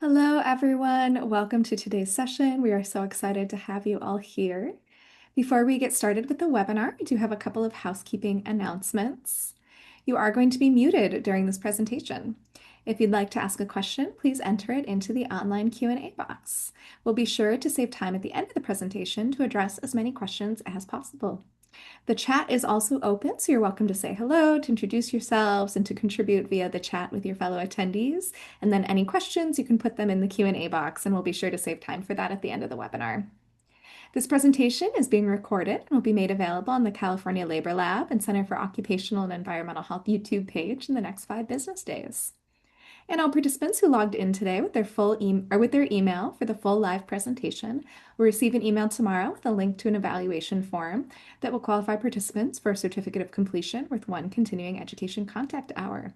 Hello, everyone. Welcome to today's session. We are so excited to have you all here. Before we get started with the webinar, I do have a couple of housekeeping announcements. You are going to be muted during this presentation. If you'd like to ask a question, please enter it into the online Q&A box. We'll be sure to save time at the end of the presentation to address as many questions as possible. The chat is also open, so you're welcome to say hello, to introduce yourselves, and to contribute via the chat with your fellow attendees. And then any questions, you can put them in the Q&A box, and we'll be sure to save time for that at the end of the webinar. This presentation is being recorded and will be made available on the California Labor Lab and Center for Occupational and Environmental Health YouTube page in the next 5 business days. And all participants who logged in today with their with their email for the full live presentation will receive an email tomorrow with a link to an evaluation form that will qualify participants for a certificate of completion with 1 continuing education contact hour.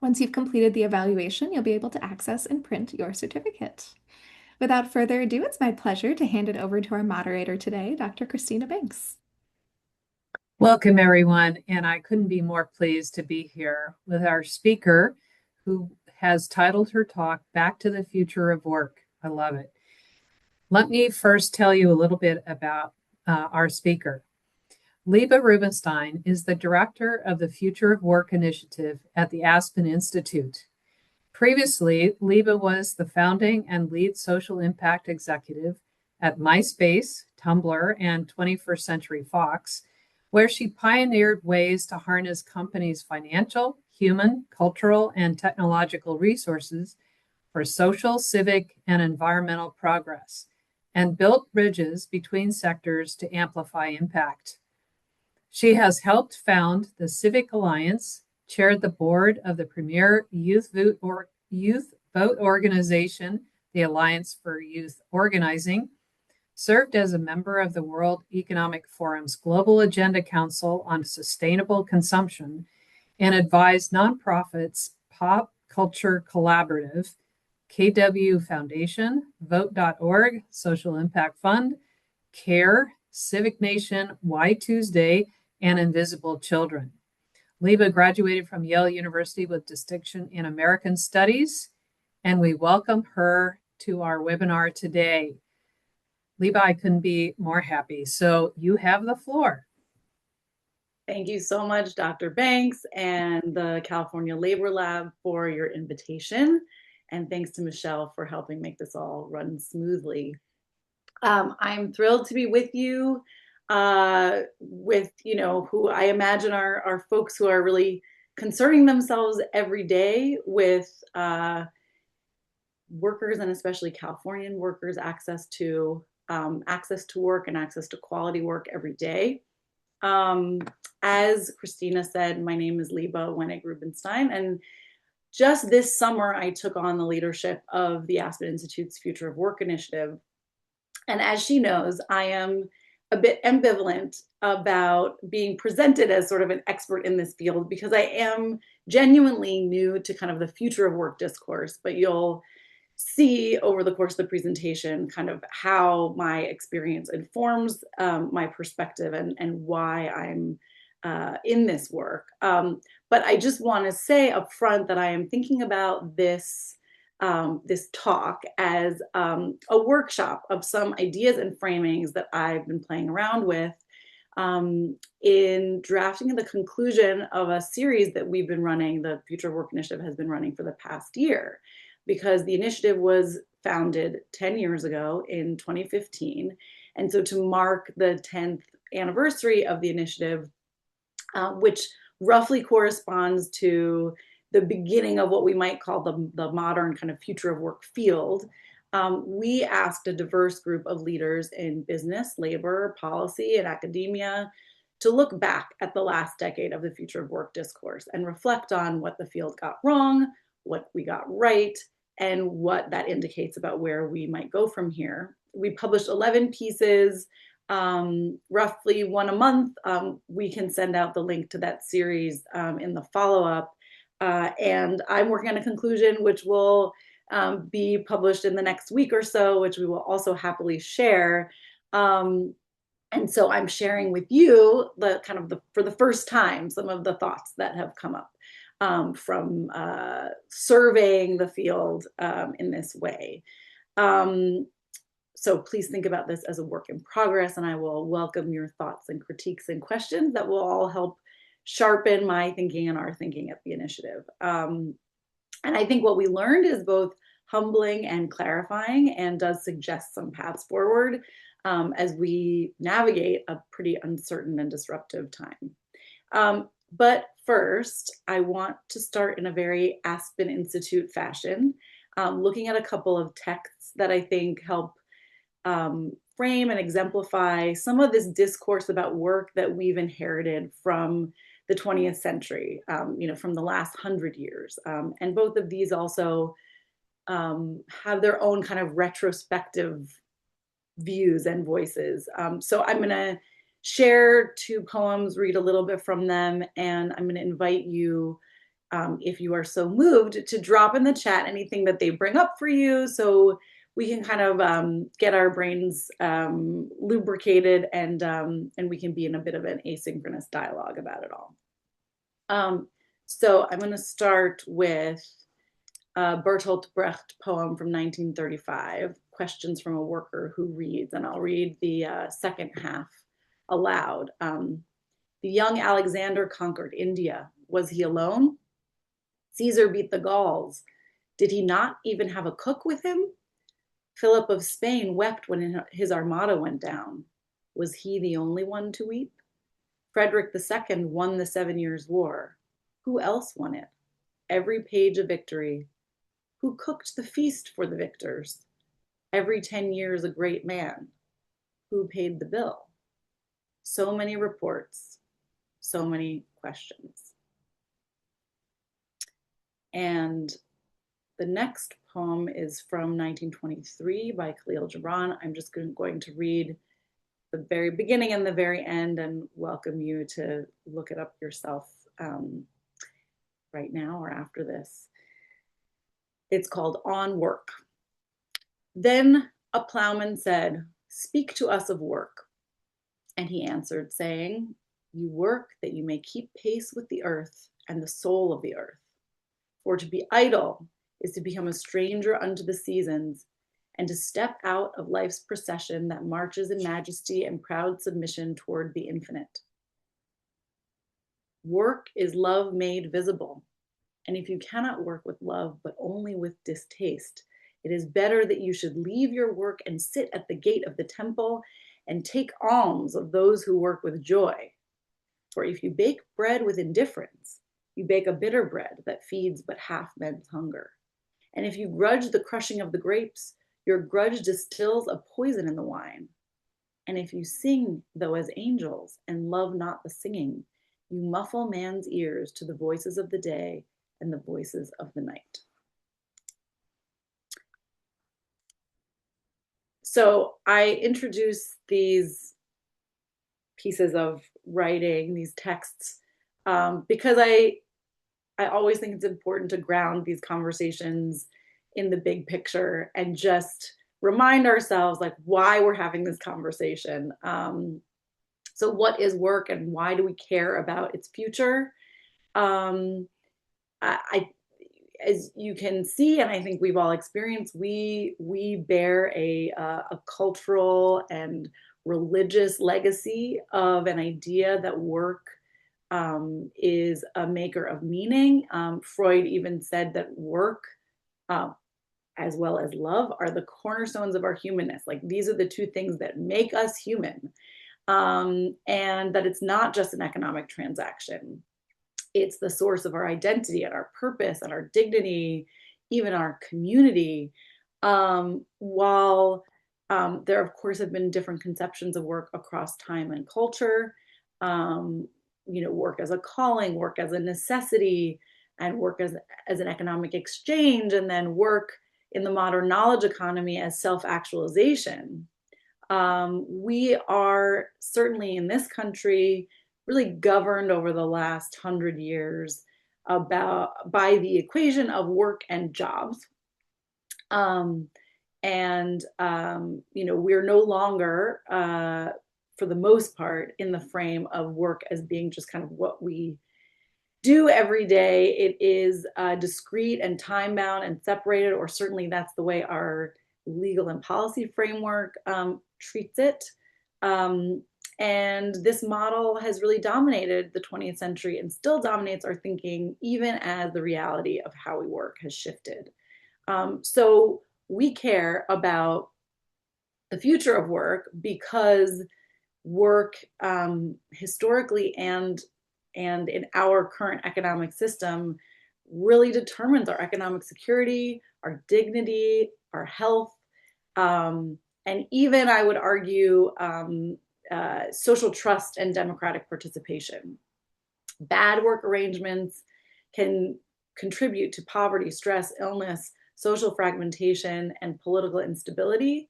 Once you've completed the evaluation, you'll be able to access and print your certificate. Without further ado, it's my pleasure to hand it over to our moderator today, Dr. Christina Banks. Welcome, everyone, and I couldn't be more pleased to be here with our speaker who has titled her talk, Back to the Future of Work. I love it. Let me first tell you a little bit about our speaker. Liba Rubenstein is the director of the Future of Work initiative at the Aspen Institute. Previously, Liba was the founding and lead social impact executive at MySpace, Tumblr, and 21st Century Fox, where she pioneered ways to harness companies' financial, human, cultural, and technological resources for social, civic, and environmental progress, and built bridges between sectors to amplify impact. She has helped found the Civic Alliance, chaired the board of the premier youth vote organization, the Alliance for Youth Organizing, served as a member of the World Economic Forum's Global Agenda Council on Sustainable Consumption, and advised nonprofits Pop Culture Collaborative, KW Foundation, Vote.org, Social Impact Fund, CARE, Civic Nation, Why Tuesday, and Invisible Children. Liba graduated from Yale University with distinction in American Studies, and we welcome her to our webinar today. Liba, I couldn't be more happy. So you have the floor. Thank you so much, Dr. Banks and the California Labor Lab for your invitation. And thanks to Michelle for helping make this all run smoothly. I'm thrilled to be with you, with, who I imagine are folks who are really concerning themselves every day with workers, and especially Californian workers, access to work and access to quality work every day. As Christina said, my name is Liba Wenig Rubenstein, and just this summer I took on the leadership of the Aspen Institute's Future of Work initiative. And as she knows, I am a bit ambivalent about being presented as sort of an expert in this field because I am genuinely new to kind of the future of work discourse, but you'll see over the course of the presentation kind of how my experience informs my perspective and why I'm in this work. But I just want to say up front that I am thinking about this talk as a workshop of some ideas and framings that I've been playing around with in drafting the conclusion of a series that we've been running, the Future of Work Initiative has been running for the past year, because the initiative was founded 10 years ago in 2015. And so to mark the 10th anniversary of the initiative, which roughly corresponds to the beginning of what we might call the modern kind of future of work field, we asked a diverse group of leaders in business, labor, policy, and academia to look back at the last decade of the future of work discourse and reflect on what the field got wrong, what we got right, and what that indicates about where we might go from here. We published 11 pieces, roughly one a month. We can send out the link to that series in the follow-up. And I'm working on a conclusion which will be published in the next week or so, which we will also happily share. And so I'm sharing with you for the first time some of the thoughts that have come up. from surveying the field in this way. So please think about this as a work in progress, and I will welcome your thoughts and critiques and questions that will all help sharpen my thinking and our thinking at the initiative. And I think what we learned is both humbling and clarifying, and does suggest some paths forward as we navigate a pretty uncertain and disruptive time. But first, I want to start in a very Aspen Institute fashion, looking at a couple of texts that I think help frame and exemplify some of this discourse about work that we've inherited from the 20th century, from the last 100 years. And both of these also have their own kind of retrospective views and voices. So I'm going to share two poems, read a little bit from them, and I'm going to invite you, if you are so moved, to drop in the chat anything that they bring up for you, so we can kind of get our brains lubricated, and we can be in a bit of an asynchronous dialogue about it all. So I'm going to start with a Bertolt Brecht poem from 1935, Questions from a Worker Who Reads, and I'll read the second half aloud. The young Alexander conquered India. Was he alone? Caesar beat the Gauls. Did he not even have a cook with him? Philip of Spain wept when his armada went down. Was he the only one to weep? Frederick II won the 7 Years' War. Who else won it? Every page of victory. Who cooked the feast for the victors? Every 10 years a great man. Who paid the bill? So many reports, so many questions. And the next poem is from 1923 by Khalil Gibran. I'm just going to read the very beginning and the very end, and welcome you to look it up yourself right now or after this. It's called On Work. Then a plowman said, "Speak to us of work." And he answered, saying, "You work that you may keep pace with the earth and the soul of the earth. For to be idle is to become a stranger unto the seasons, and to step out of life's procession that marches in majesty and proud submission toward the infinite. Work is love made visible, and if you cannot work with love, but only with distaste, it is better that you should leave your work and sit at the gate of the temple and take alms of those who work with joy. For if you bake bread with indifference, you bake a bitter bread that feeds but half men's hunger. And if you grudge the crushing of the grapes, your grudge distills a poison in the wine. And if you sing, though as angels, and love not the singing, you muffle man's ears to the voices of the day and the voices of the night. So I introduce these pieces of writing, these texts, because I always think it's important to ground these conversations in the big picture and just remind ourselves like why we're having this conversation. So what is work and why do we care about its future? As you can see, and I think we've all experienced, we bear a cultural and religious legacy of an idea that work is a maker of meaning. Freud even said that work, as well as love, are the cornerstones of our humanness. Like these are the two things that make us human, and that it's not just an economic transaction. It's the source of our identity and our purpose and our dignity, even our community. While there, of course, have been different conceptions of work across time and culture, work as a calling, work as a necessity, and work as an economic exchange, and then work in the modern knowledge economy as self-actualization. We are certainly in this country really governed over the last 100 years by the equation of work and jobs. We're no longer, for the most part, in the frame of work as being just kind of what we do every day. It is discrete and time bound and separated, or certainly that's the way our legal and policy framework treats it. Um, and this model has really dominated the 20th century and still dominates our thinking, even as the reality of how we work has shifted. So we care about the future of work because work historically and in our current economic system really determines our economic security, our dignity, our health, and even I would argue social trust and democratic participation. Bad work arrangements can contribute to poverty, stress, illness, social fragmentation, and political instability.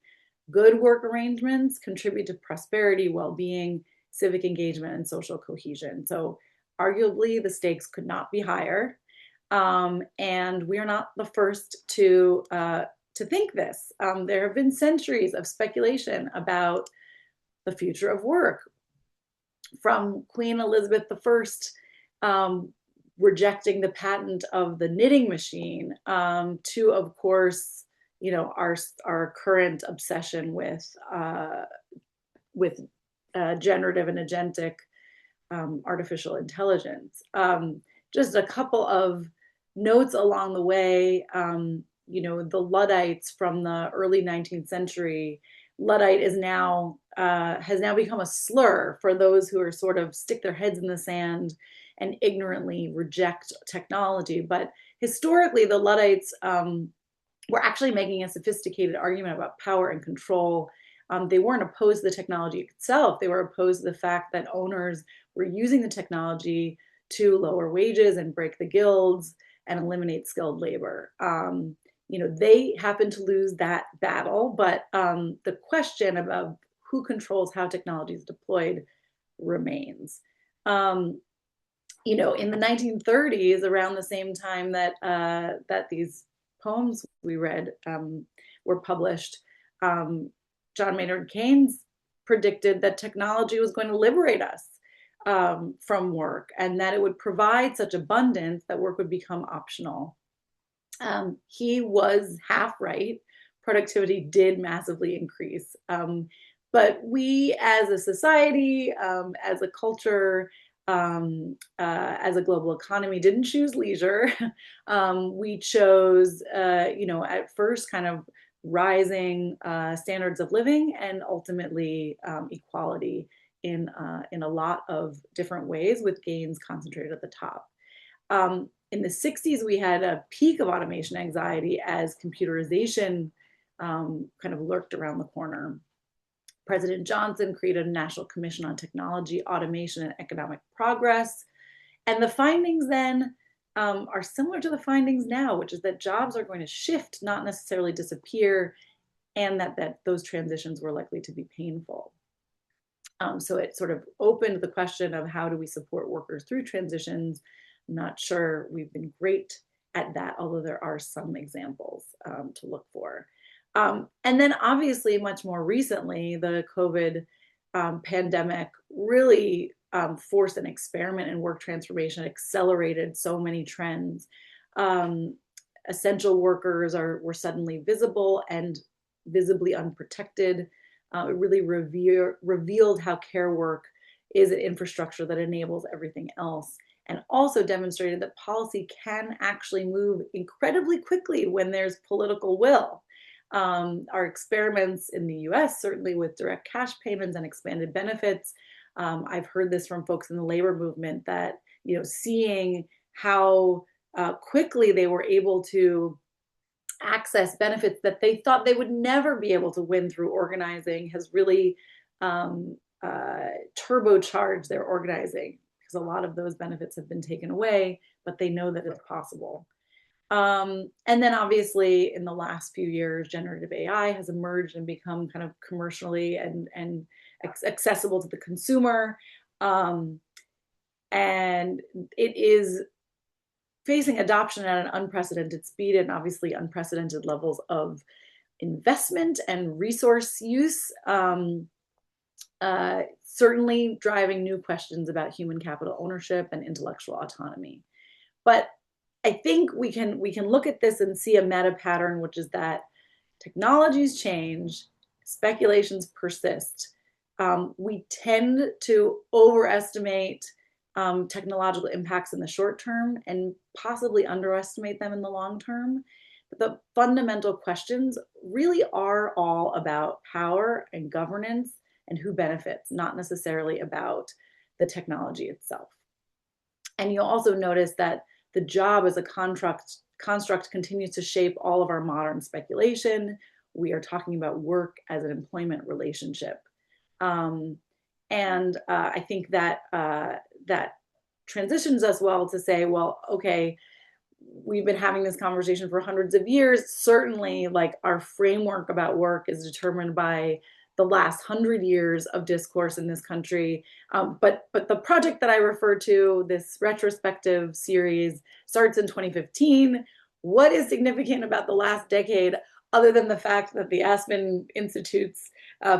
Good work arrangements contribute to prosperity, well-being, civic engagement, and social cohesion. So arguably the stakes could not be higher. And we are not the first to think this. There have been centuries of speculation about the future of work, from Queen Elizabeth I rejecting the patent of the knitting machine to, of course, our current obsession with generative and agentic artificial intelligence. Just a couple of notes along the way. The Luddites from the early 19th century. Luddite is now has now become a slur for those who are sort of stick their heads in the sand and ignorantly reject technology. But historically, the Luddites were actually making a sophisticated argument about power and control. They weren't opposed to the technology itself. They were opposed to the fact that owners were using the technology to lower wages and break the guilds and eliminate skilled labor. They happened to lose that battle, but the question about who controls how technology is deployed remains. In the 1930s, around the same time that these poems we read were published, John Maynard Keynes predicted that technology was going to liberate us from work, and that it would provide such abundance that work would become optional. He was half right. Productivity did massively increase. But we as a society, as a culture, as a global economy, didn't choose leisure. We chose, at first kind of rising standards of living and ultimately equality in a lot of different ways, with gains concentrated at the top. In the 60s, we had a peak of automation anxiety as computerization kind of lurked around the corner. President Johnson created a National Commission on Technology, Automation, and Economic Progress. And the findings then are similar to the findings now, which is that jobs are going to shift, not necessarily disappear, and that those transitions were likely to be painful. So it sort of opened the question of how do we support workers through transitions. I'm not sure we've been great at that, although there are some examples to look for. And then obviously much more recently, the COVID pandemic really forced an experiment in work transformation, accelerated so many trends. Essential workers were suddenly visible and visibly unprotected. It really revealed how care work is an infrastructure that enables everything else, and also demonstrated that policy can actually move incredibly quickly when there's political will. Our experiments in the US, certainly with direct cash payments and expanded benefits, I've heard this from folks in the labor movement that, seeing how quickly they were able to access benefits that they thought they would never be able to win through organizing has really turbocharged their organizing, because a lot of those benefits have been taken away, but they know that it's possible. And then obviously in the last few years, generative AI has emerged and become kind of commercially and accessible to the consumer. And it is facing adoption at an unprecedented speed and obviously unprecedented levels of investment and resource use. certainly driving new questions about human capital ownership and intellectual autonomy. But I think we can look at this and see a meta pattern, which is that technologies change, speculations persist. We tend to overestimate technological impacts in the short term and possibly underestimate them in the long term. But the fundamental questions really are all about power and governance and who benefits, not necessarily about the technology itself. And you'll also notice that the job as a construct continues to shape all of our modern speculation. We are talking about work as an employment relationship. I think that that transitions us well to say, well, okay, we've been having this conversation for hundreds of years. Certainly, like, our framework about work is determined by the last 100 years of discourse in this country. But the project that I refer to, this retrospective series, starts in 2015. What is significant about the last decade, other than the fact that the Aspen Institute's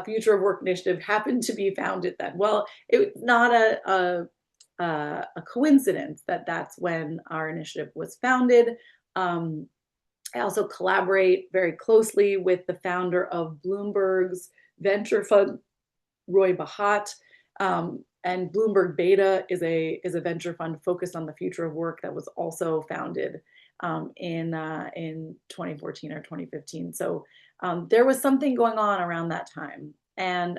Future of Work Initiative happened to be founded then? Well, it's not a coincidence that that's when our initiative was founded. I also collaborate very closely with the founder of Bloomberg's venture fund, Roy Bahat. And Bloomberg Beta is a venture fund focused on the future of work that was also founded in 2014 or 2015. So there was something going on around that time. And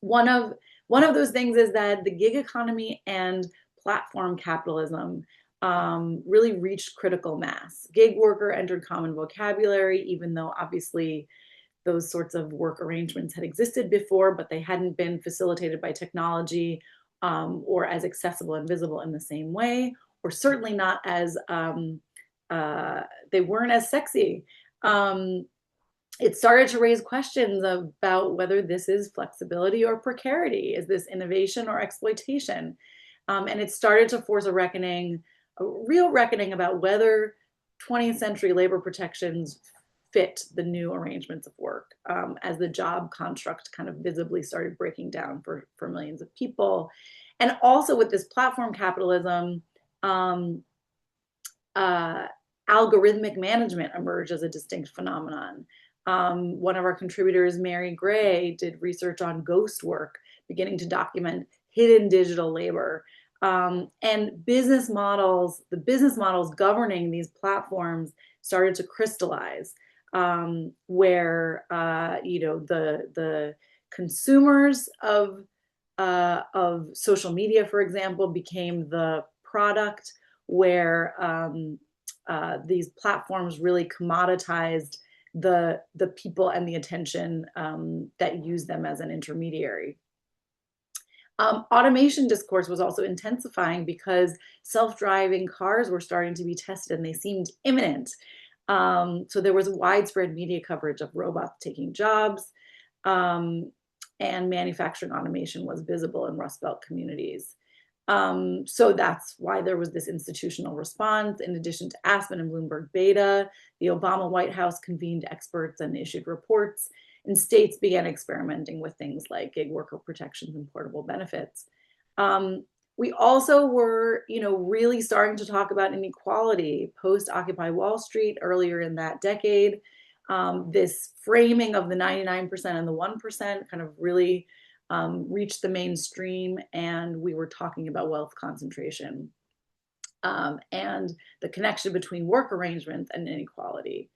one of those things is that the gig economy and platform capitalism really reached critical mass. Gig worker entered common vocabulary, even though obviously those sorts of work arrangements had existed before, but they hadn't been facilitated by technology or as accessible and visible in the same way, or certainly not as, they weren't as sexy. It started to raise questions about whether this is flexibility or precarity. Is this innovation or exploitation? And it started to force a real reckoning about whether 20th century labor protections fit the new arrangements of work, as the job construct kind of visibly started breaking down for millions of people. And also with this platform capitalism, algorithmic management emerged as a distinct phenomenon. One of our contributors, Mary Gray, did research on ghost work, beginning to document hidden digital labor. And the business models governing these platforms started to crystallize, where the consumers of social media, for example, became the product, where these platforms really commoditized the people and the attention that use them as an intermediary. Automation discourse was also intensifying because self-driving cars were starting to be tested and they seemed imminent. So there was widespread media coverage of robots taking jobs, and manufacturing automation was visible in Rust Belt communities. So that's why there was this institutional response. In addition to Aspen and Bloomberg Beta, the Obama White House convened experts and issued reports, and states began experimenting with things like gig worker protections and portable benefits. We also were, really starting to talk about inequality post-Occupy Wall Street earlier in that decade. This framing of the 99% and the 1% kind of really reached the mainstream, and we were talking about wealth concentration and the connection between work arrangements and inequality.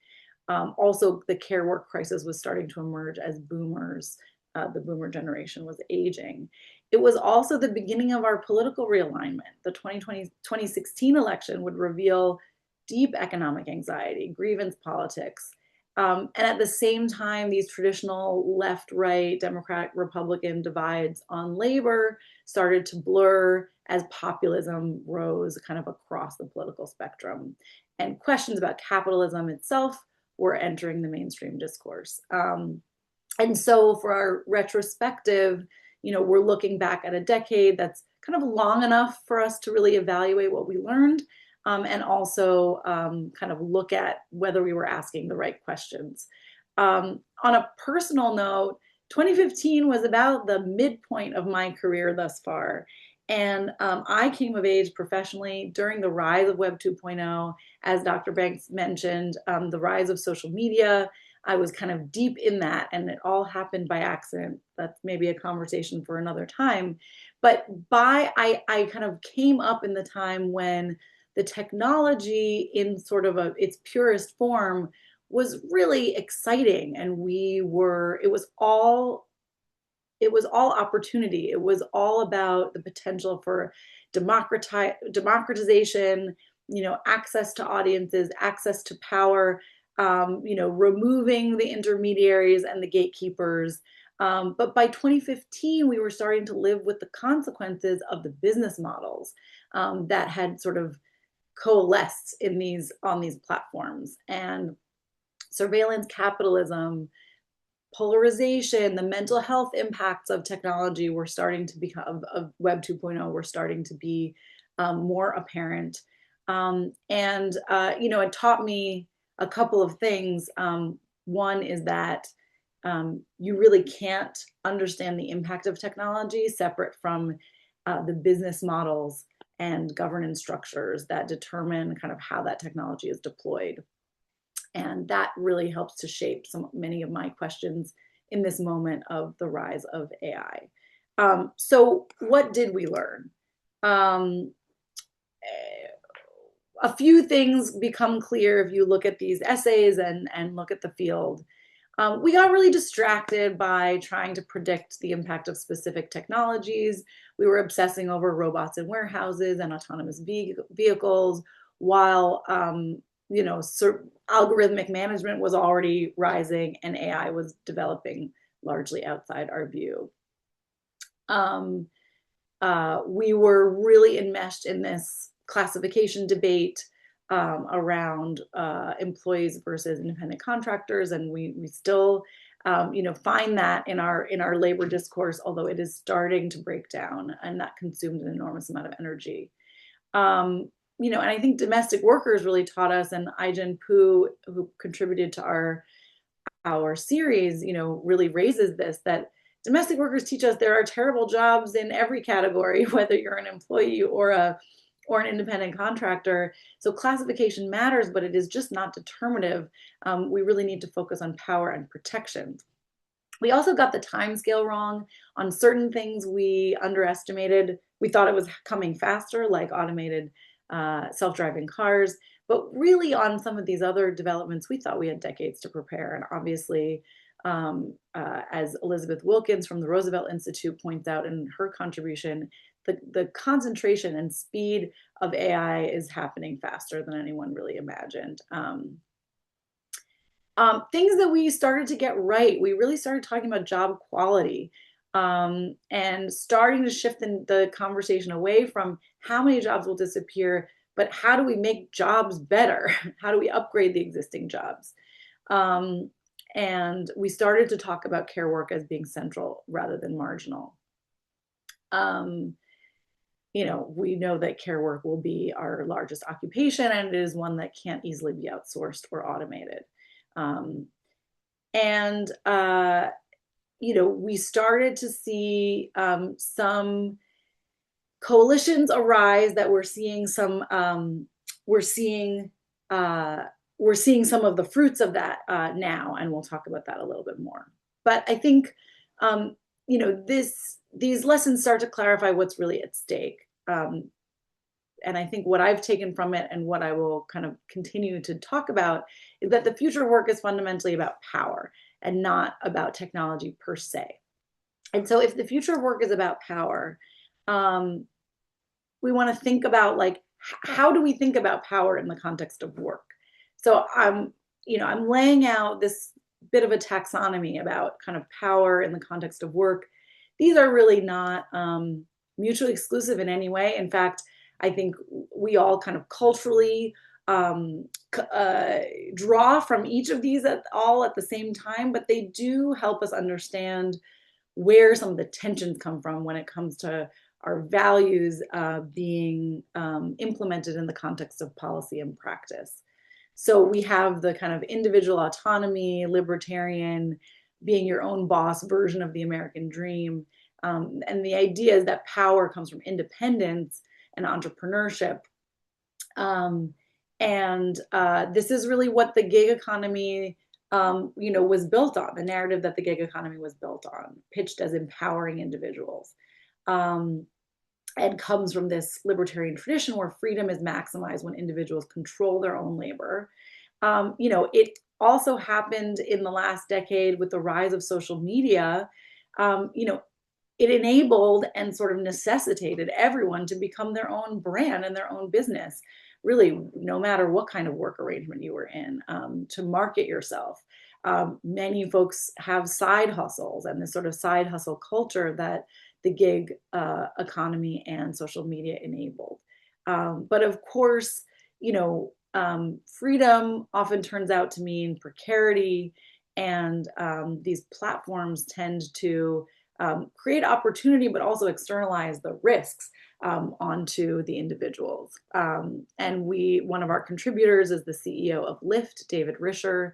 Also, the care work crisis was starting to emerge as the boomer generation was aging. It was also the beginning of our political realignment. The 2016 election would reveal deep economic anxiety, grievance politics. And at the same time, these traditional left-right, Democrat-Republican divides on labor started to blur as populism rose kind of across the political spectrum. And questions about capitalism itself were entering the mainstream discourse. And so for our retrospective, we're looking back at a decade that's kind of long enough for us to really evaluate what we learned, and also kind of look at whether we were asking the right questions. On a personal note, 2015 was about the midpoint of my career thus far. And I came of age professionally during the rise of Web 2.0, as Dr. Banks mentioned, the rise of social media. I was kind of deep in that, and it all happened by accident. That's maybe a conversation for another time. But I kind of came up in the time when the technology in sort of its purest form was really exciting, and it was all opportunity. It was all about the potential for democratization, access to audiences, access to power, removing the intermediaries and the gatekeepers. But by 2015, we were starting to live with the consequences of the business models that had sort of coalesced on these platforms. And surveillance capitalism, polarization, the mental health impacts of technology were starting to become, of Web 2.0, were starting to be more apparent. It taught me a couple of things. One is that you really can't understand the impact of technology separate from the business models and governance structures that determine kind of how that technology is deployed. And that really helps to shape many of my questions in this moment of the rise of AI. So what did we learn? A few things become clear if you look at these essays and look at the field. We got really distracted by trying to predict the impact of specific technologies. We were obsessing over robots in warehouses and autonomous vehicles, while algorithmic management was already rising and AI was developing largely outside our view. We were really enmeshed in this classification debate around employees versus independent contractors, and we still find that in our labor discourse, although it is starting to break down, and that consumed an enormous amount of energy. And I think domestic workers really taught us, and Ai-jen Poo, who contributed to our series, really raises this, that domestic workers teach us there are terrible jobs in every category, whether you're an employee or an independent contractor. So classification matters, but it is just not determinative. We really need to focus on power and protection. We also got the time scale wrong. On certain things we underestimated. We thought it was coming faster, like automated self-driving cars. But really on some of these other developments, we thought we had decades to prepare. And obviously, as Elizabeth Wilkins from the Roosevelt Institute points out in her contribution, the concentration and speed of AI is happening faster than anyone really imagined. Things that we started to get right, we really started talking about job quality and starting to shift the conversation away from how many jobs will disappear, but how do we make jobs better? How do we upgrade the existing jobs? And we started to talk about care work as being central rather than marginal. We know that care work will be our largest occupation, and it is one that can't easily be outsourced or automated. We started to see some coalitions arise that we're seeing some of the fruits of that now, and we'll talk about that a little bit more. But I think these lessons start to clarify what's really at stake. And I think what I've taken from it and what I will kind of continue to talk about is that the future of work is fundamentally about power and not about technology per se. And so if the future of work is about power, we want to think about, like, how do we think about power in the context of work? So I'm laying out this bit of a taxonomy about kind of power in the context of work. These are really not mutually exclusive in any way. In fact, I think we all kind of culturally draw from each of these all at the same time, but they do help us understand where some of the tensions come from when it comes to our values being implemented in the context of policy and practice. So we have the kind of individual autonomy, libertarian being your own boss version of the American dream. And the idea is that power comes from independence and entrepreneurship. And this is really what the gig economy, was built on. The narrative that the gig economy was built on, pitched as empowering individuals, and comes from this libertarian tradition where freedom is maximized when individuals control their own labor. It also happened in the last decade with the rise of social media. It enabled and sort of necessitated everyone to become their own brand and their own business, really, no matter what kind of work arrangement you were in, to market yourself. Many folks have side hustles, and this sort of side hustle culture that the gig economy and social media enabled. But of course, freedom often turns out to mean precarity, and these platforms tend to create opportunity, but also externalize the risks onto the individuals. And one of our contributors is the CEO of Lyft, David Risher,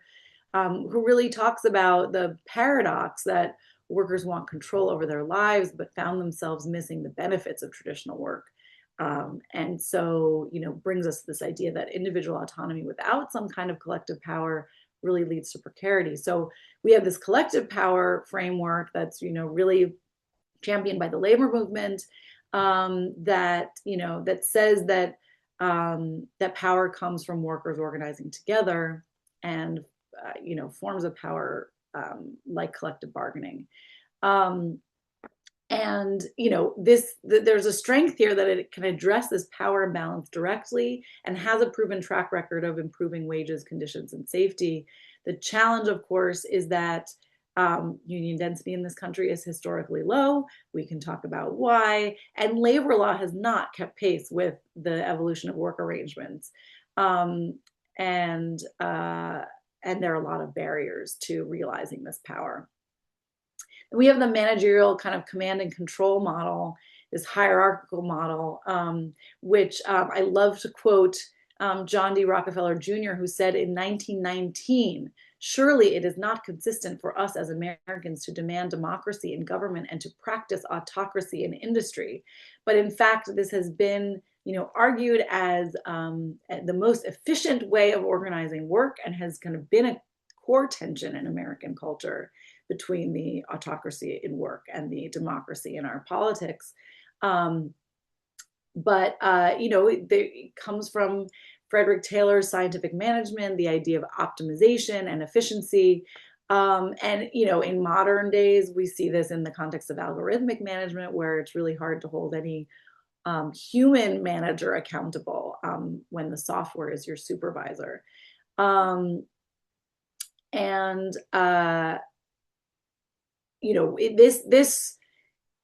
who really talks about the paradox that workers want control over their lives, but found themselves missing the benefits of traditional work. And so, brings us this idea that individual autonomy without some kind of collective power really leads to precarity. So we have this collective power framework that's, really championed by the labor movement, that says that that power comes from workers organizing together, and forms of power like collective bargaining. And there's a strength here that it can address this power imbalance directly and has a proven track record of improving wages, conditions, and safety. The challenge, of course, is that union density in this country is historically low. We can talk about why. And labor law has not kept pace with the evolution of work arrangements. And there are a lot of barriers to realizing this power. We have the managerial kind of command and control model, this hierarchical model, which I love to quote John D. Rockefeller Jr., who said in 1919, "Surely it is not consistent for us as Americans to demand democracy in government and to practice autocracy in industry." But in fact, this has been argued as the most efficient way of organizing work, and has kind of been a core tension in American culture between the autocracy in work and the democracy in our politics. But it comes from Frederick Taylor's scientific management, the idea of optimization and efficiency. And in modern days, we see this in the context of algorithmic management, where it's really hard to hold any human manager accountable when the software is your supervisor.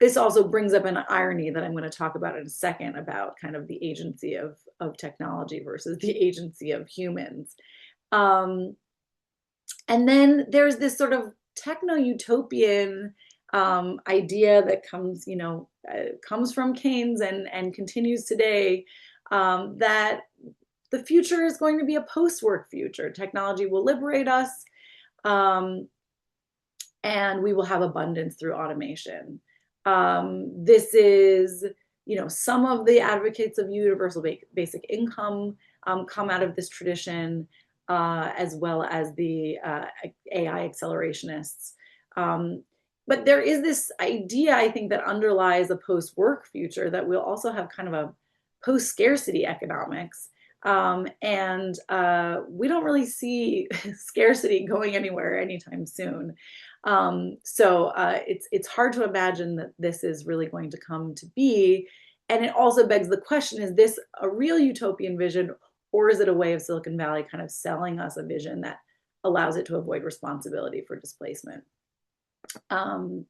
This also brings up an irony that I'm going to talk about in a second, about kind of the agency of technology versus the agency of humans. And then there's this sort of techno-utopian idea that comes from Keynes and continues today, that the future is going to be a post-work future. Technology will liberate us, and we will have abundance through automation. This is, some of the advocates of universal basic income come out of this tradition, as well as the AI accelerationists. But there is this idea, I think, that underlies a post-work future, that we'll also have kind of a post-scarcity economics. And we don't really see scarcity going anywhere anytime soon. So it's hard to imagine that this is really going to come to be. And it also begs the question, is this a real utopian vision, or is it a way of Silicon Valley kind of selling us a vision that allows it to avoid responsibility for displacement? And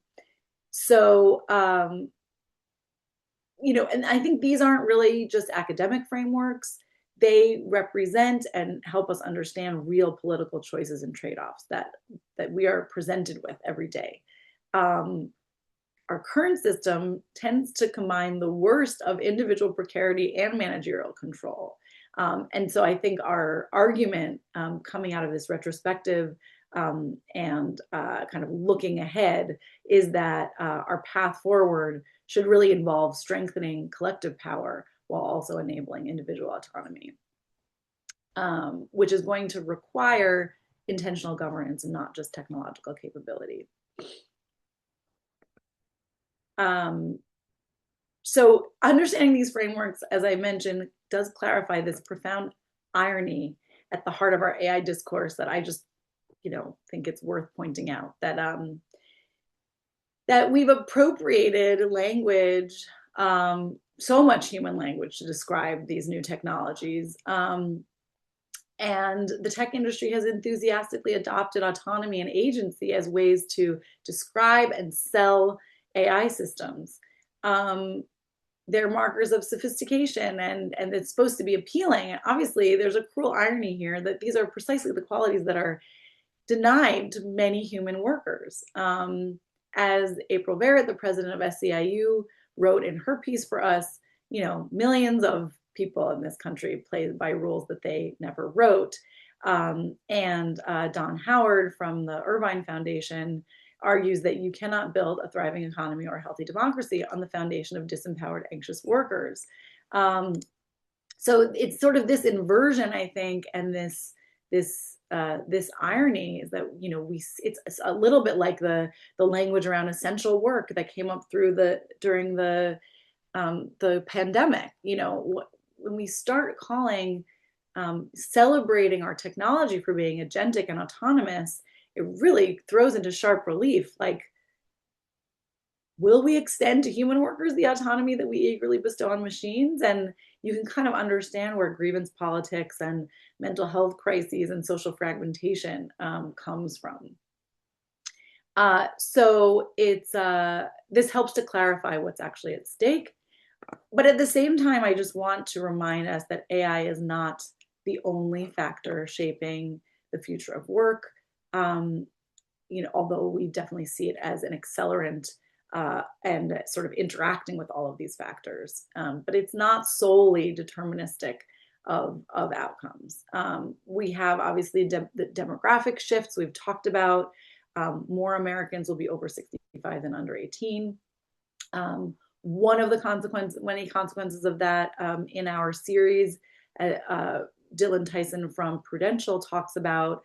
I think these aren't really just academic frameworks. They represent and help us understand real political choices and trade-offs that we are presented with every day. Our current system tends to combine the worst of individual precarity and managerial control. And so I think our argument coming out of this retrospective and kind of looking ahead is that our path forward should really involve strengthening collective power while also enabling individual autonomy, which is going to require intentional governance and not just technological capability. So understanding these frameworks, as I mentioned, does clarify this profound irony at the heart of our AI discourse that I just, think it's worth pointing out, that that we've appropriated language, so much human language, to describe these new technologies. And the tech industry has enthusiastically adopted autonomy and agency as ways to describe and sell AI systems. They're markers of sophistication, and it's supposed to be appealing. Obviously, there's a cruel irony here that these are precisely the qualities that are denied to many human workers. As April Barrett, the president of SEIU, wrote in her piece for us, millions of people in this country play by rules that they never wrote. And Don Howard from the Irvine Foundation argues that you cannot build a thriving economy or a healthy democracy on the foundation of disempowered, anxious workers. So it's sort of this inversion, I think, and this irony is that it's a little bit like the language around essential work that came up during the pandemic. When we start celebrating our technology for being agentic and autonomous, it really throws into sharp relief, like, will we extend to human workers the autonomy that we eagerly bestow on machines? And you can kind of understand where grievance politics and mental health crises and social fragmentation comes from. So this helps to clarify what's actually at stake. But at the same time, I just want to remind us that AI is not the only factor shaping the future of work. Although we definitely see it as an accelerant and sort of interacting with all of these factors. But it's not solely deterministic of outcomes. We have obviously the demographic shifts we've talked about. More Americans will be over 65 than under 18. One of the many consequences of that in our series, Dylan Tyson from Prudential talks about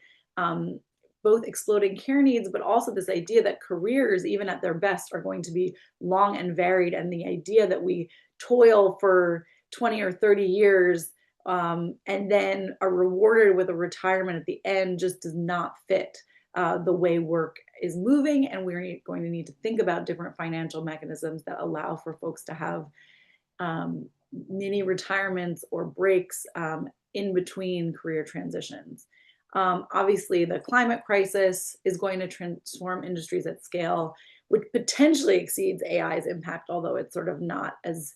both exploding care needs, but also this idea that careers, even at their best, are going to be long and varied. And the idea that we toil for 20 or 30 years and then are rewarded with a retirement at the end just does not fit the way work is moving. And we're going to need to think about different financial mechanisms that allow for folks to have mini retirements or breaks in between career transitions. Obviously, the climate crisis is going to transform industries at scale, which potentially exceeds AI's impact, although it's sort of not as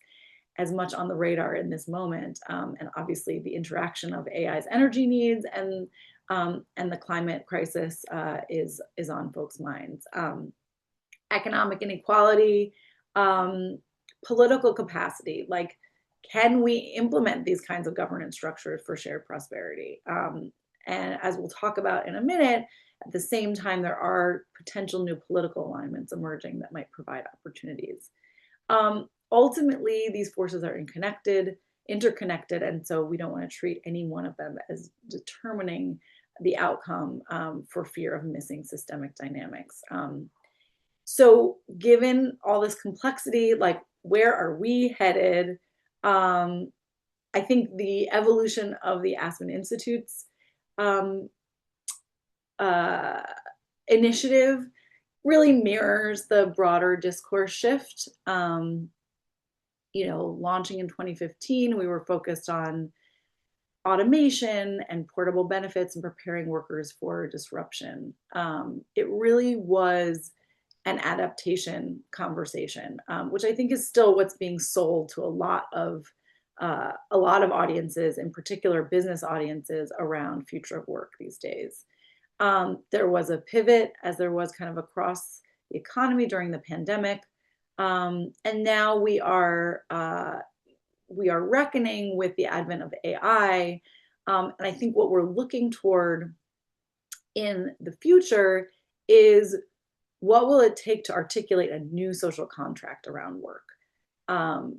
much on the radar in this moment. And obviously, the interaction of AI's energy needs and the climate crisis is on folks' minds. Economic inequality, political capacity, like, can we implement these kinds of governance structures for shared prosperity? And as we'll talk about in a minute, at the same time, there are potential new political alignments emerging that might provide opportunities. Ultimately, these forces are interconnected, and so we don't want to treat any one of them as determining the outcome for fear of missing systemic dynamics. So given all this complexity, like, where are we headed? I think the evolution of the Aspen Institute's initiative really mirrors the broader discourse shift. Launching in 2015, we were focused on automation and portable benefits and preparing workers for disruption. It really was an adaptation conversation, which I think is still what's being sold to a lot of audiences, in particular business audiences, around future of work these days. There was a pivot, as there was kind of across the economy during the pandemic, and now we are reckoning with the advent of AI, and I think what we're looking toward in the future is, what will it take to articulate a new social contract around work?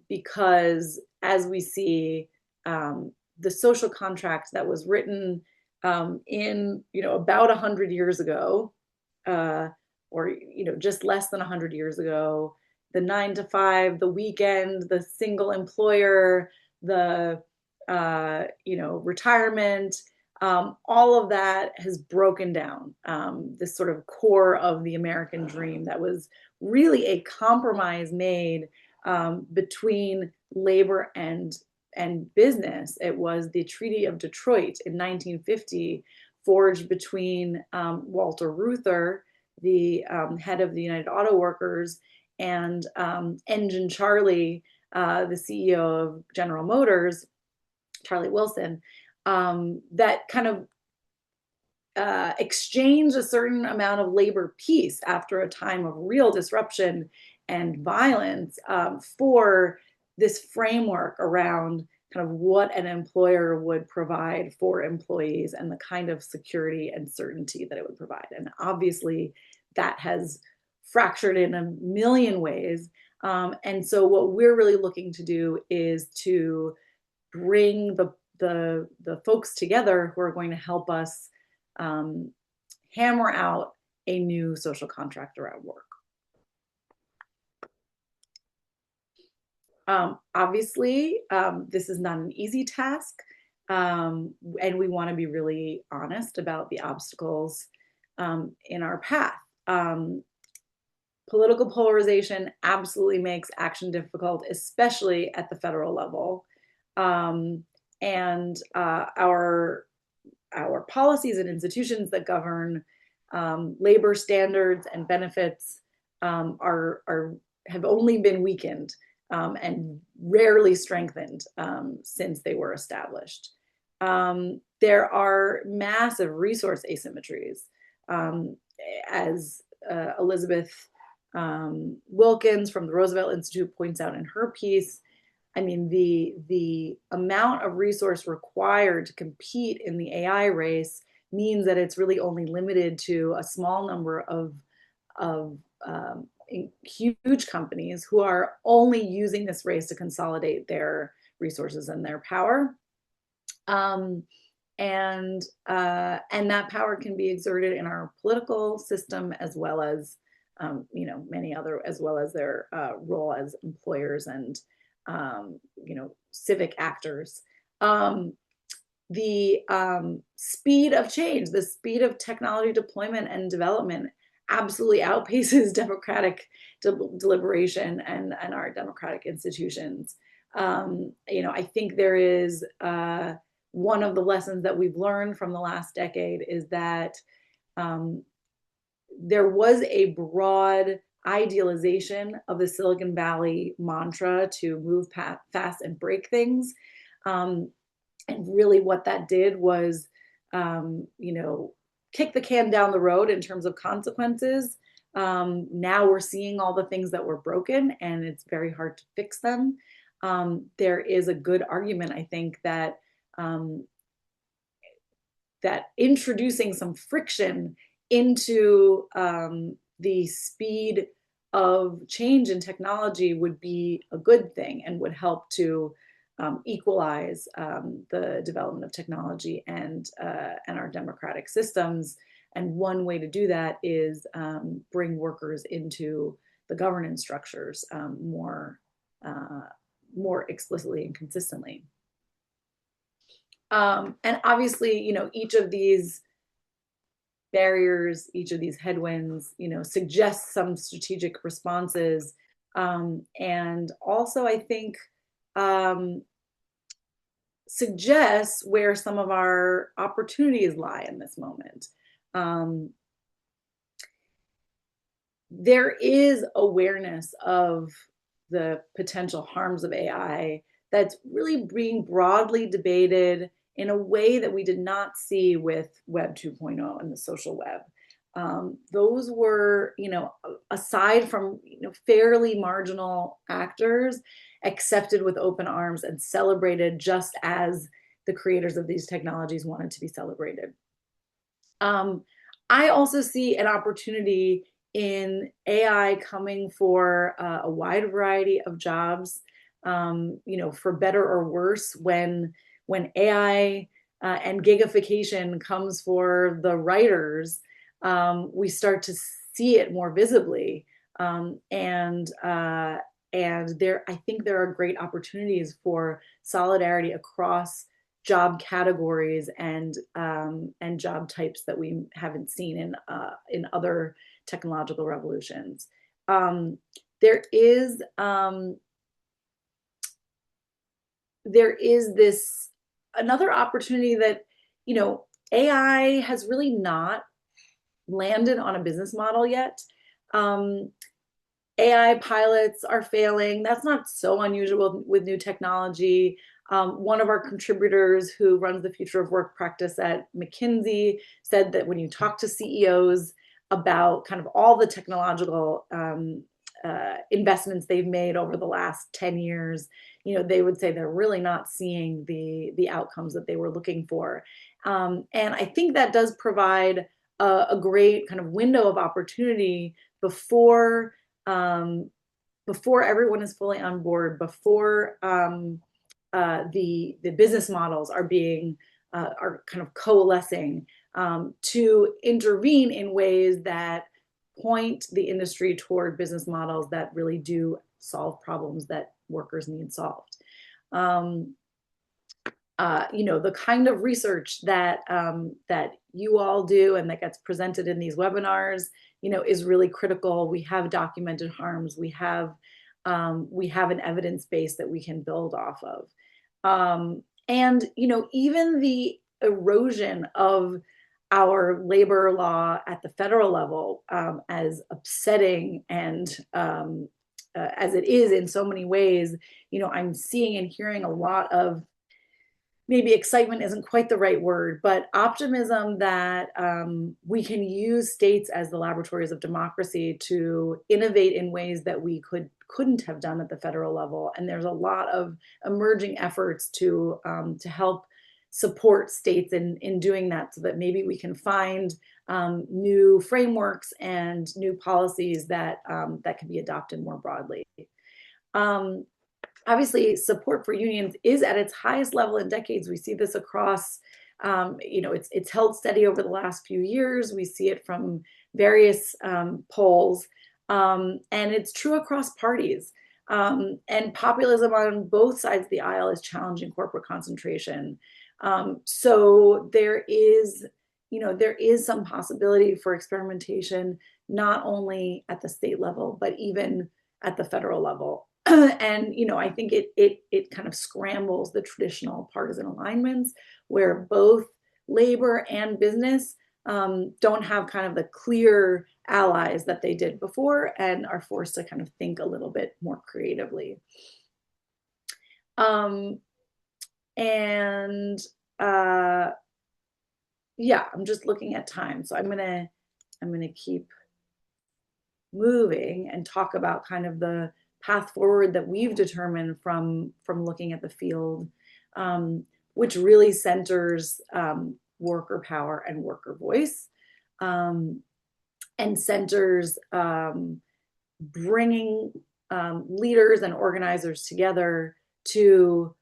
Because as we see, the social contract that was written in, about 100 years ago, or just less than 100 years ago, the 9 to 5, the weekend, the single employer, the retirement, all of that has broken down. This sort of core of the American dream that was really a compromise made between labor and business. It was the Treaty of Detroit in 1950, forged between Walter Reuther, the head of the United Auto Workers, and Engine Charlie, the CEO of General Motors, Charlie Wilson, that kind of exchange a certain amount of labor peace after a time of real disruption and violence, for this framework around kind of what an employer would provide for employees and the kind of security and certainty that it would provide. And obviously that has fractured in a million ways. And so what we're really looking to do is to bring the folks together who are going to help us hammer out a new social contract around work. Obviously, this is not an easy task, and we want to be really honest about the obstacles in our path. Political polarization absolutely makes action difficult, especially at the federal level. And our policies and institutions that govern labor standards and benefits have only been weakened and rarely strengthened since they were established. There are massive resource asymmetries, as Elizabeth Wilkins from the Roosevelt Institute points out in her piece. I mean, the amount of resource required to compete in the AI race means that it's really only limited to a small number of huge companies who are only using this race to consolidate their resources and their power. And that power can be exerted in our political system, as well as many other, as well as their role as employers and civic actors. The speed of change, the speed of technology deployment and development absolutely outpaces democratic deliberation and our democratic institutions. I think there is one of the lessons that we've learned from the last decade is that there was a broad idealization of the Silicon Valley mantra to move fast and break things. And really what that did was, kick the can down the road in terms of consequences. Now we're seeing all the things that were broken, and it's very hard to fix them. There is a good argument, I think, that that introducing some friction into the speed of change in technology would be a good thing and would help to equalize the development of technology and our democratic systems. And one way to do that is bring workers into the governance structures more explicitly and consistently. And obviously, each of these barriers, each of these headwinds, suggests some strategic responses. And also, I think, suggests where some of our opportunities lie in this moment. There is awareness of the potential harms of AI that's really being broadly debated in a way that we did not see with Web 2.0 and the social web. Those were, aside from fairly marginal actors, accepted with open arms and celebrated just as the creators of these technologies wanted to be celebrated. I also see an opportunity in AI coming for a wide variety of jobs, for better or worse. When AI and gigification comes for the writers, we start to see it more visibly, and I think there are great opportunities for solidarity across job categories and job types that we haven't seen in other technological revolutions. Um, there is um, there is this another opportunity that AI has really not landed on a business model yet. Um, AI pilots are failing. That's not so unusual with new technology. One of our contributors who runs the future of work practice at McKinsey said that when you talk to CEOs about kind of all the technological investments they've made over the last 10 years, they would say they're really not seeing the outcomes that they were looking for. And I think that does provide a great kind of window of opportunity before before everyone is fully on board, before the business models are being are kind of coalescing, to intervene in ways that point the industry toward business models that really do solve problems that workers need solved. The kind of research that you all do and that gets presented in these webinars, is really critical. We have documented harms. We have an evidence base that we can build off of. And even the erosion of our labor law at the federal level, as upsetting and as it is in so many ways, I'm seeing and hearing a lot of, maybe excitement isn't quite the right word, but optimism that we can use states as the laboratories of democracy to innovate in ways that we couldn't have done at the federal level. And there's a lot of emerging efforts to help support states in doing that, so that maybe we can find new frameworks and new policies that can be adopted more broadly. Obviously, support for unions is at its highest level in decades. We see this across, it's held steady over the last few years. We see it from various polls, and it's true across parties. And populism on both sides of the aisle is challenging corporate concentration. So there is some possibility for experimentation, not only at the state level, but even at the federal level. And I think it kind of scrambles the traditional partisan alignments, where both labor and business don't have kind of the clear allies that they did before, and are forced to kind of think a little bit more creatively. And yeah, I'm just looking at time, so I'm gonna keep moving and talk about kind of the path forward that we've determined from looking at the field, which really centers worker power and worker voice, and centers bringing leaders and organizers together to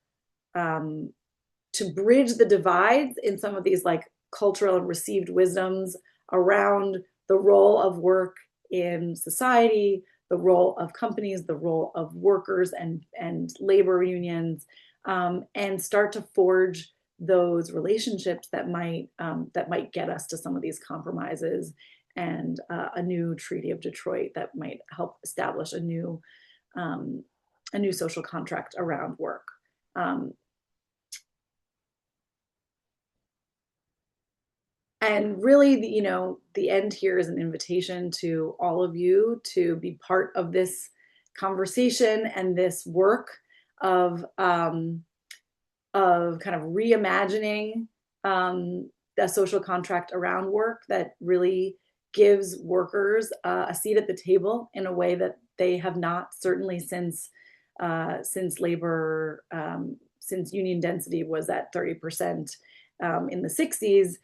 bridge the divides in some of these like cultural and received wisdoms around the role of work in society, the role of companies, the role of workers and labor unions, and start to forge those relationships that might get us to some of these compromises and a new Treaty of Detroit that might help establish a new social contract around work. And really, the end here is an invitation to all of you to be part of this conversation and this work of kind of reimagining a social contract around work that really gives workers a seat at the table in a way that they have not, certainly since labor, since union density was at 30% in the 60s.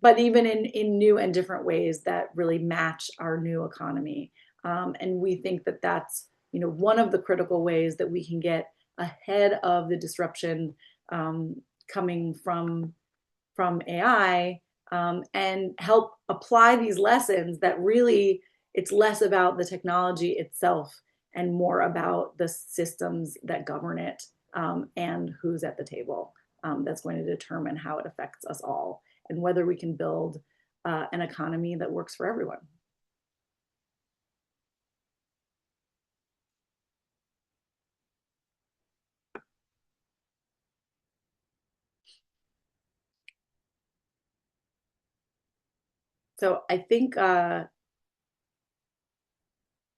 but even in new and different ways that really match our new economy. And we think that that's, one of the critical ways that we can get ahead of the disruption coming from AI, and help apply these lessons that really it's less about the technology itself and more about the systems that govern it, and who's at the table. That's going to determine how it affects us all and whether we can build an economy that works for everyone. So I think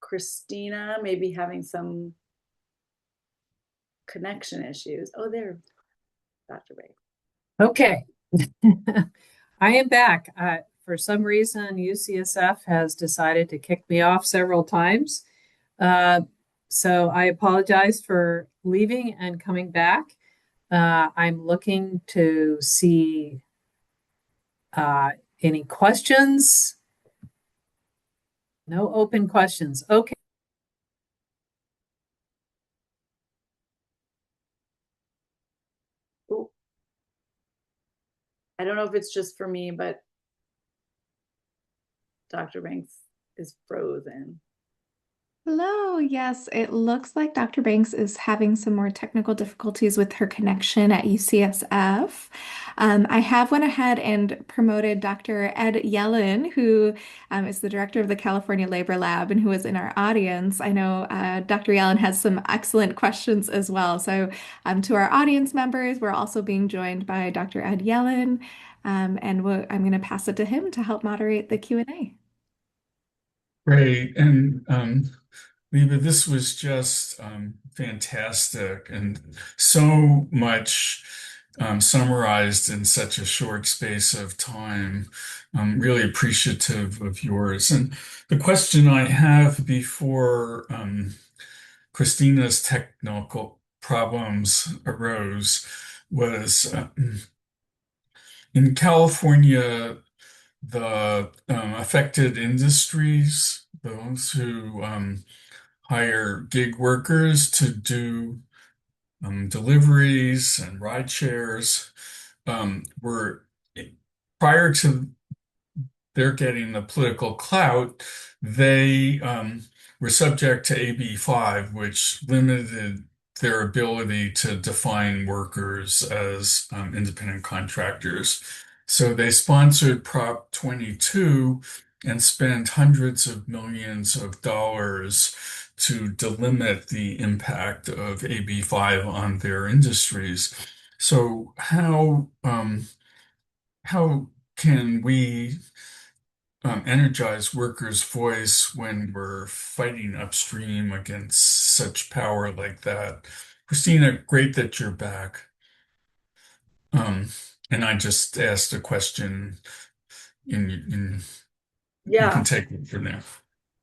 Christina may be having some connection issues. Oh, there, Dr. Ray. Okay. I am back. For some reason, UCSF has decided to kick me off several times. So I apologize for leaving and coming back. I'm looking to see any questions. No open questions. Okay. Ooh. I don't know if it's just for me, but Dr. Banks is frozen. Hello. Yes, it looks like Dr. Banks is having some more technical difficulties with her connection at UCSF. I have went ahead and promoted Dr. Ed Yellen, who is the director of the California Labor Lab and who is in our audience. I know Dr. Yellen has some excellent questions as well. So to our audience members, we're also being joined by Dr. Ed Yellen, and I'm going to pass it to him to help moderate the Q&A. Great. And Liba, this was just fantastic and so much summarized in such a short space of time. I'm really appreciative of yours. And the question I have before Christina's technical problems arose was in California, the affected industries, those who hire gig workers to do deliveries and ride shares, were prior to their getting the political clout, they were subject to AB 5, which limited their ability to define workers as independent contractors. So they sponsored Prop 22 and spent hundreds of millions of dollars to delimit the impact of AB 5 on their industries. So how can we energize workers' voice when we're fighting upstream against such power like that? Christina, great that you're back. Um, and I just asked a question, and you Yeah, can take it from there.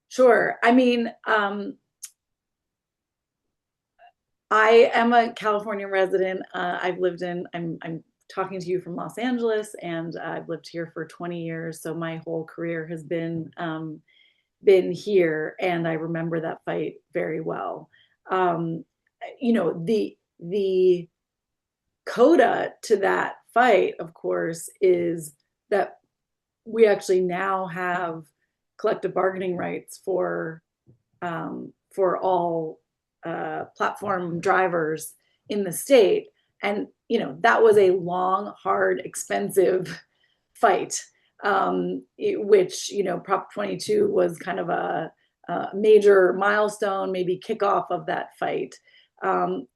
sure. I mean, I am a California resident. I'm talking to you from Los Angeles, and I've lived here for 20 years. So my whole career has been here, and I remember that fight very well. Um, the coda to that fight, of course, is that we actually now have collective bargaining rights for all platform drivers in the state. And, that was a long, hard, expensive fight, which, Prop 22 was kind of a major milestone, maybe kickoff of that fight. And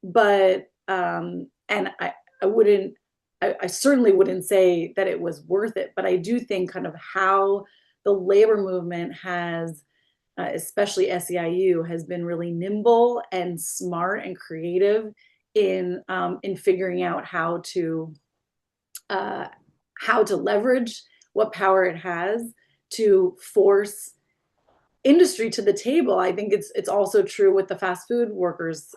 I certainly wouldn't say that it was worth it, but I do think kind of how the labor movement has, especially SEIU, has been really nimble and smart and creative in figuring out how to leverage what power it has to force industry to the table. I think it's also true with the Fast Food Workers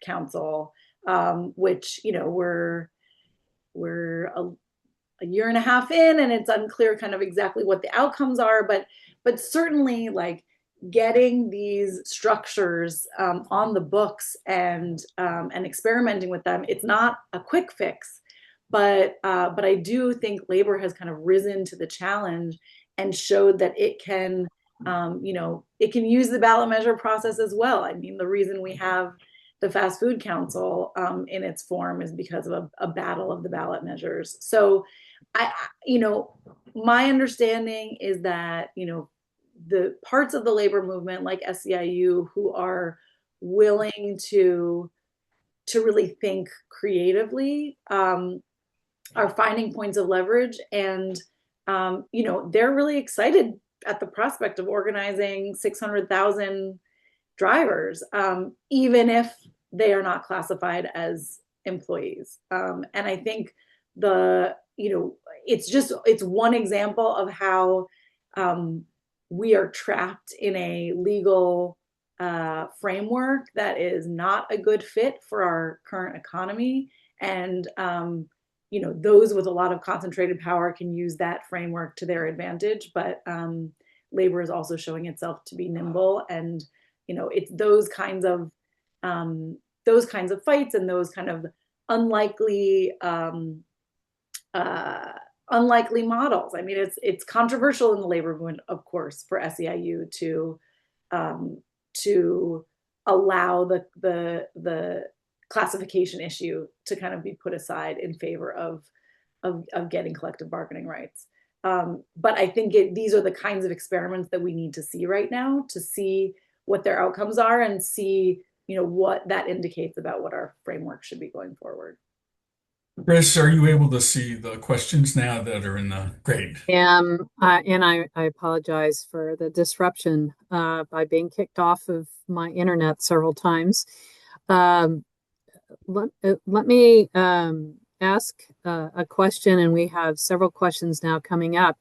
Council, which we're a year and a half in, and it's unclear kind of exactly what the outcomes are, but certainly like getting these structures on the books and experimenting with them. It's not a quick fix, but I do think labor has kind of risen to the challenge and showed that it can, it can use the ballot measure process as well. I mean, the reason we have the Fast Food Council in its form is because of a battle of the ballot measures. So, my understanding is that, the parts of the labor movement like SEIU who are willing to really think creatively are finding points of leverage, and they're really excited at the prospect of organizing 600,000 drivers, even if they are not classified as employees. And I think it's one example of how we are trapped in a legal framework that is not a good fit for our current economy. And those with a lot of concentrated power can use that framework to their advantage. But labor is also showing itself to be nimble, and it's those kinds of fights and those kind of unlikely unlikely models. I mean, it's controversial in the labor movement, of course, for SEIU to allow the classification issue to kind of be put aside in favor of getting collective bargaining rights. But I think these are the kinds of experiments that we need to see right now to see what their outcomes are and see, what that indicates about what our framework should be going forward. Chris, are you able to see the questions now that are in the grade? And I apologize for the disruption by being kicked off of my internet several times. Let me ask a question, and we have several questions now coming up.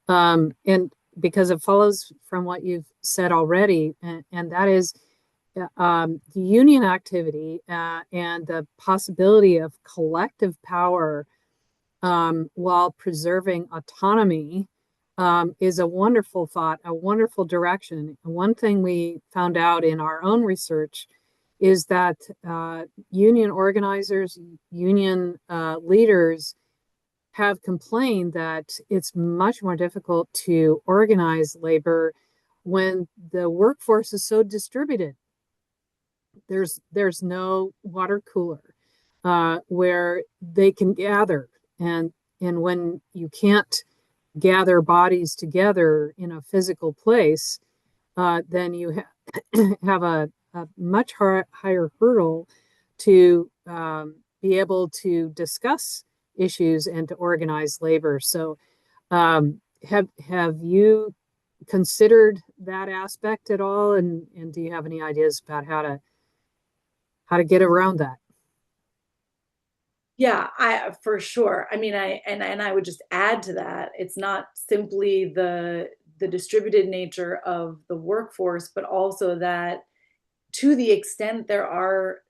And because it follows from what you've said already, and that is the union activity and the possibility of collective power while preserving autonomy is a wonderful thought, a wonderful direction. One thing we found out in our own research is that union organizers, union leaders have complained that it's much more difficult to organize labor when the workforce is so distributed. There's no water cooler where they can gather, and when you can't gather bodies together in a physical place, then you have a much higher hurdle to be able to discuss issues and to organize labor. So have you considered that aspect at all? And do you have any ideas about how to get around that? Yeah, for sure. I mean, I would just add to that. It's not simply the distributed nature of the workforce, but also that to the extent there are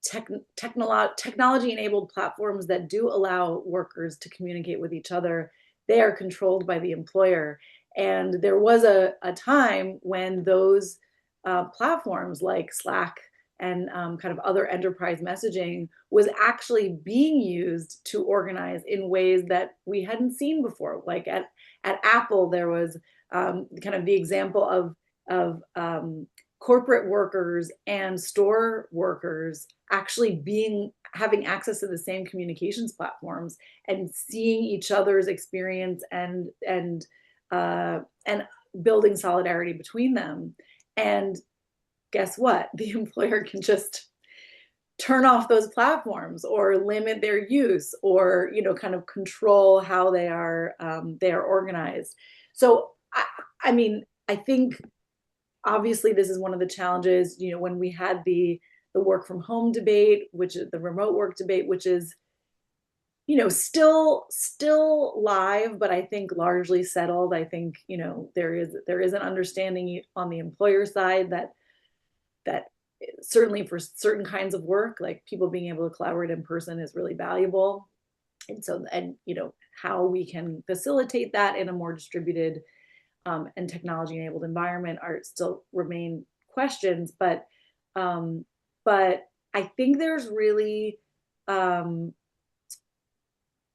technology-enabled platforms that do allow workers to communicate with each other, they are controlled by the employer. And there was a time when those platforms like Slack and kind of other enterprise messaging was actually being used to organize in ways that we hadn't seen before. Like at Apple, there was kind of the example of corporate workers and store workers actually having access to the same communications platforms and seeing each other's experience and building solidarity between them. And guess what? The employer can just turn off those platforms or limit their use or kind of control how they are organized. So I mean, I think obviously this is one of the challenges, when we had the work from home debate, which is the remote work debate, which is still live, but I think largely settled. I think there is an understanding on the employer side that certainly for certain kinds of work, like people being able to collaborate in person is really valuable. how we can facilitate that in a more distributed and technology enabled environment are still remain questions, um, but I think there's really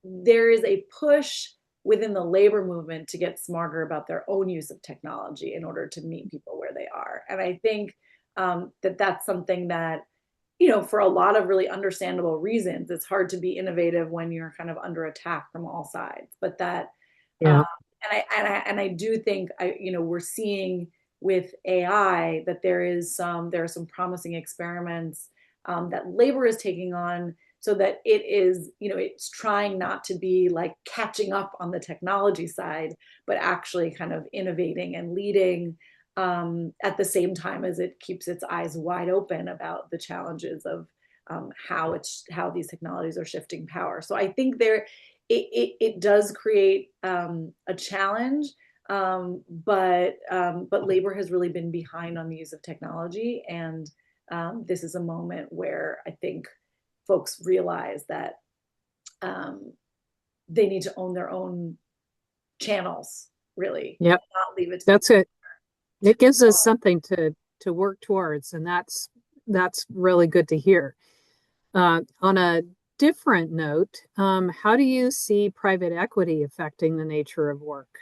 there is a push within the labor movement to get smarter about their own use of technology in order to meet people where they are. And I think that's something that, for a lot of really understandable reasons, it's hard to be innovative when you're kind of under attack from all sides. But that, Yeah. and I do think we're seeing with AI that there are some promising experiments that labor is taking on, so that it's trying not to be like catching up on the technology side, but actually kind of innovating and leading at the same time as it keeps its eyes wide open about the challenges of how these technologies are shifting power. So I think it does create a challenge, but labor has really been behind on the use of technology, and this is a moment where I think folks realize that they need to own their own channels, really, Yep. not leave it to That's it. It gives us something to work towards, and that's really good to hear. On a different note, how do you see private equity affecting the nature of work?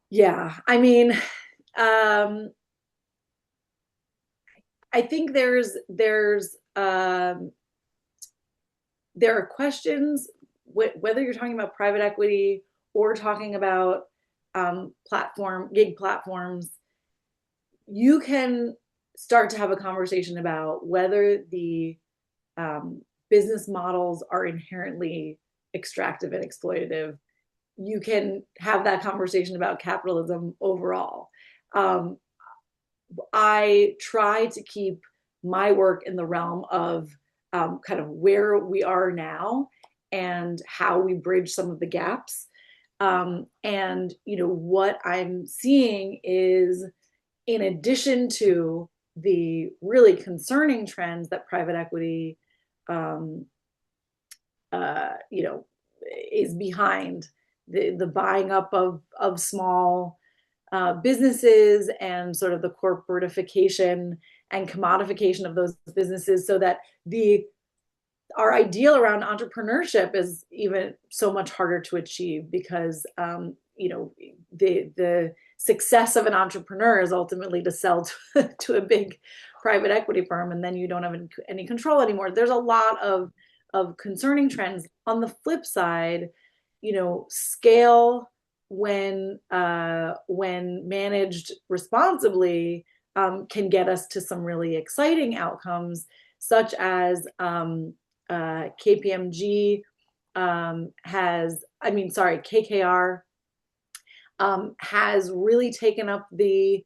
Yeah, I mean, I think there are questions whether you're talking about private equity or talking about gig platforms. You can start to have a conversation about whether the business models are inherently extractive and exploitative. You can have that conversation about capitalism overall. Um, I try to keep my work in the realm of kind of where we are now and how we bridge some of the gaps. And what I'm seeing is, in addition to the really concerning trends that private equity, um, is behind, the buying up of small businesses and sort of the corporatification and commodification of those businesses, so that our ideal around entrepreneurship is even so much harder to achieve, because the success of an entrepreneur is ultimately to sell to a big private equity firm, and then you don't have any control anymore. There's a lot of concerning trends. On the flip side, scale, when managed responsibly, can get us to some really exciting outcomes, such as KPMG KKR has really taken up the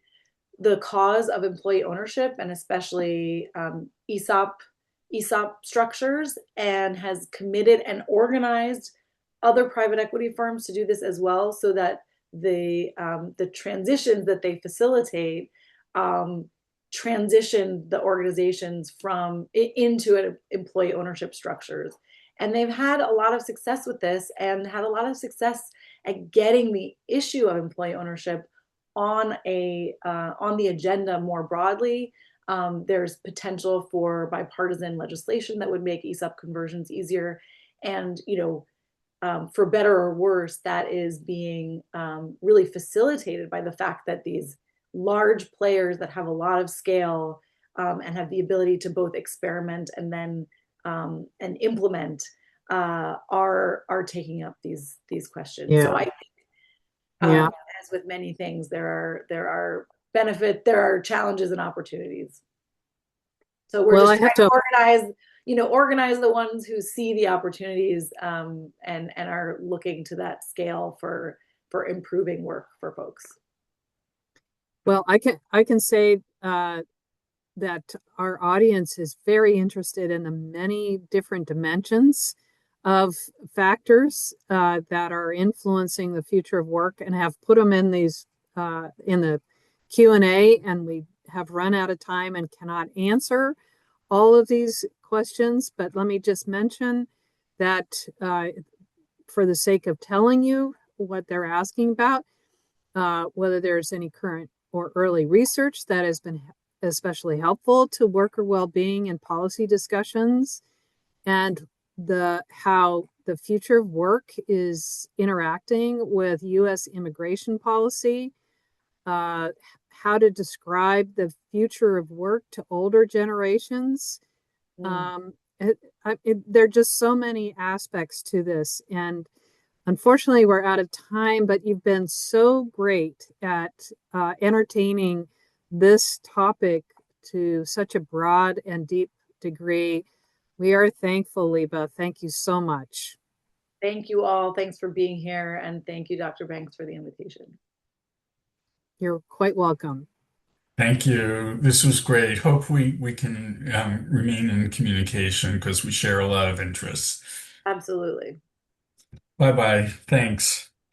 cause of employee ownership, and especially ESOP structures, and has committed and organized other private equity firms to do this as well, so that the transitions that they facilitate transition the organizations into employee ownership structures. And they've had a lot of success with this, and had a lot of success at getting the issue of employee ownership on the agenda more broadly. There's potential for bipartisan legislation that would make ESOP conversions easier. And for better or worse, that is being really facilitated by the fact that these large players that have a lot of scale and have the ability to both experiment and then and implement are taking up these questions. Yeah. So I think, Yeah. as with many things, there are there are challenges and opportunities. So we're just trying to organize the ones who see the opportunities and are looking to that scale for improving work for folks. Well, I can say that our audience is very interested in the many different dimensions of factors that are influencing the future of work, and have put them in these in the Q&A, and we have run out of time and cannot answer all of these questions. But let me just mention that for the sake of telling you what they're asking about, whether there's any current or early research that has been especially helpful to worker well-being and policy discussions, and how the future of work is interacting with U.S. immigration policy, uh, how to describe the future of work to older generations. Mm. Um, there are just so many aspects to this, and unfortunately, we're out of time, but you've been so great at entertaining this topic to such a broad and deep degree. We are thankful, Liba. Thank you so much. Thank you all. Thanks for being here. And thank you, Dr. Banks, for the invitation. You're quite welcome. Thank you. This was great. Hope we can remain in communication because we share a lot of interests. Absolutely. Bye bye. Thanks.